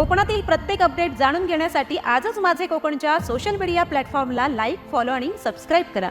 कोकणातील प्रत्येक अपडेट जाणून घेण्यासाठी आजच माझे कोकणच्या सोशल मीडिया प्लॅटफॉर्मला लाईक, फॉलो आणि सबस्क्राईब करा।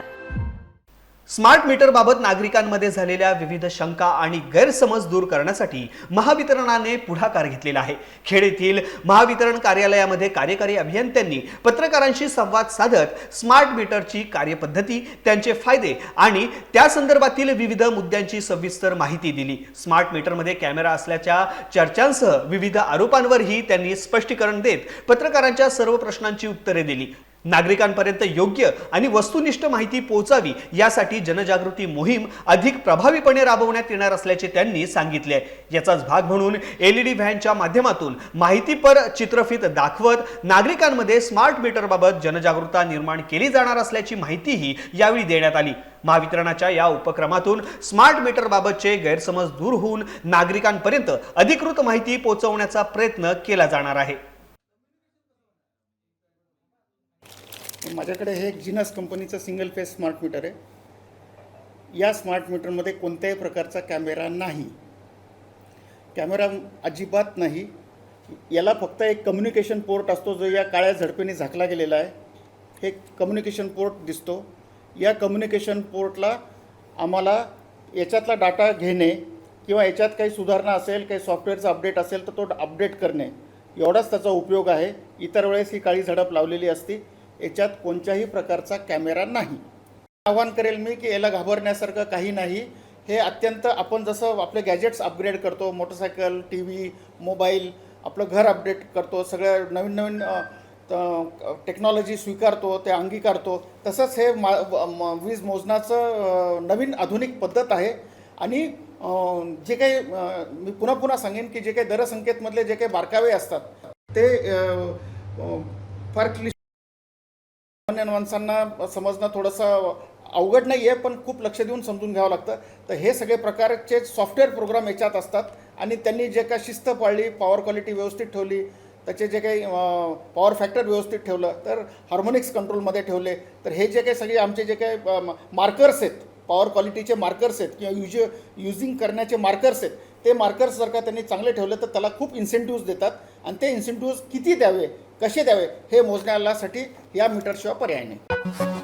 स्मार्ट मीटर बाबत नागरिकांमध्ये झालेल्या विविध शंका आणि गैरसमज दूर करण्यासाठी महावितरणाने पुढाकार घेतलेला आहे। खेड येथील महावितरण कार्यालयामध्ये कार्यकारी अभियंत्यांनी पत्रकारांशी संवाद साधत स्मार्ट मीटरची कार्यपद्धती, त्यांचे फायदे आणि त्या संदर्भातील विविध मुद्द्यांची सविस्तर माहिती दिली। स्मार्ट मीटरमध्ये कॅमेरा असल्याच्या चर्चांसह विविध आरोपांवरही त्यांनी स्पष्टीकरण देत पत्रकारांच्या सर्व प्रश्नांची उत्तरे दिली। नागरिकांपर्यंत योग्य आणि वस्तुनिष्ठ माहिती पोहोचावी यासाठी जनजागृती मोहीम अधिक प्रभावीपणे राबवण्यात येणार असल्याचे त्यांनी सांगितले। याचाच भाग म्हणून LED व्हॅनच्या माध्यमातून माहितीपर चित्रफित दाखवत नागरिकांमध्ये स्मार्ट मीटरबाबत जनजागृती निर्माण केली जाणार असल्याची माहितीही यावेळी देण्यात आली। महावितरणाच्या या उपक्रमातून स्मार्ट मीटर बाबतचे गैरसमज दूर होऊन नागरिकांपर्यंत अधिकृत माहिती पोहोचवण्याचा प्रयत्न केला जाणार आहे। माझ्याकडे हे एक जिनस कंपनीचं सिंगल फेस स्मार्ट मीटर आहे। या स्मार्ट मीटरमध्ये कोणत्याही प्रकारचा कॅमेरा नाही, कॅमेरा अजिबात नाही। याला फक्त एक कम्युनिकेशन पोर्ट असतो जो या काळ्या झडपेने झाकला गेलेला आहे। हे कम्युनिकेशन पोर्ट दिसतो। या कम्युनिकेशन पोर्टला आम्हाला याच्यातला डाटा घेणे किंवा याच्यात काही सुधारणा असेल, काही सॉफ्टवेअरचा अपडेट असेल तर तो अपडेट करणे एवढाच त्याचा उपयोग आहे। इतर वेळेस ही काळी झडप लावलेली असते। याच्यात कोणत्याही प्रकारचा कॅमेरा नाही। आवाहन करेल मी की याला घाबरण्यासारखं काही नाही। हे अत्यंत आपण जसं आपले गॅजेट्स अपग्रेड करतो, मोटरसायकल, TV, मोबाईल, आपलं घर अपडेट करतो, सगळ्या नवीन नवीन टेक्नॉलॉजी स्वीकारतो, ते अंगीकारतो, तसंच हे वीज मोजण्याचं नवीन आधुनिक पद्धत आहे। आणि जे काही मी पुन्हा पुन्हा सांगेन की जे काही दरसंख्येमधले जे काही बारकावे असतात ते फार माणसांना समजणं थोडंसं अवघड नाही आहे, पण खूप लक्ष देऊन समजून घ्यावं लागतं। तर हे सगळे प्रकारचे सॉफ्टवेअर प्रोग्राम याच्यात असतात आणि त्यांनी जे काही शिस्त पाळली, पॉवर क्वालिटी व्यवस्थित ठेवली, त्याचे जे काही पॉवर फॅक्टर व्यवस्थित ठेवलं, तर हार्मोनिक्स कंट्रोलमध्ये ठेवले, तर हे जे काही सगळे आमचे जे काही मार्कर्स आहेत, पॉवर क्वालिटीचे मार्कर्स आहेत किंवा युजिंग करण्याचे मार्कर्स आहेत, ते मार्कर्स जर का त्यांनी चांगले ठेवले तर त्याला खूप इन्सेंटिव्ज देतात आणि ते इन्सेंटिव्ज किती द्यावे, कसे द्यावे हे मोजण्यासाठी या मीटरशिवाय पर्याय नाही।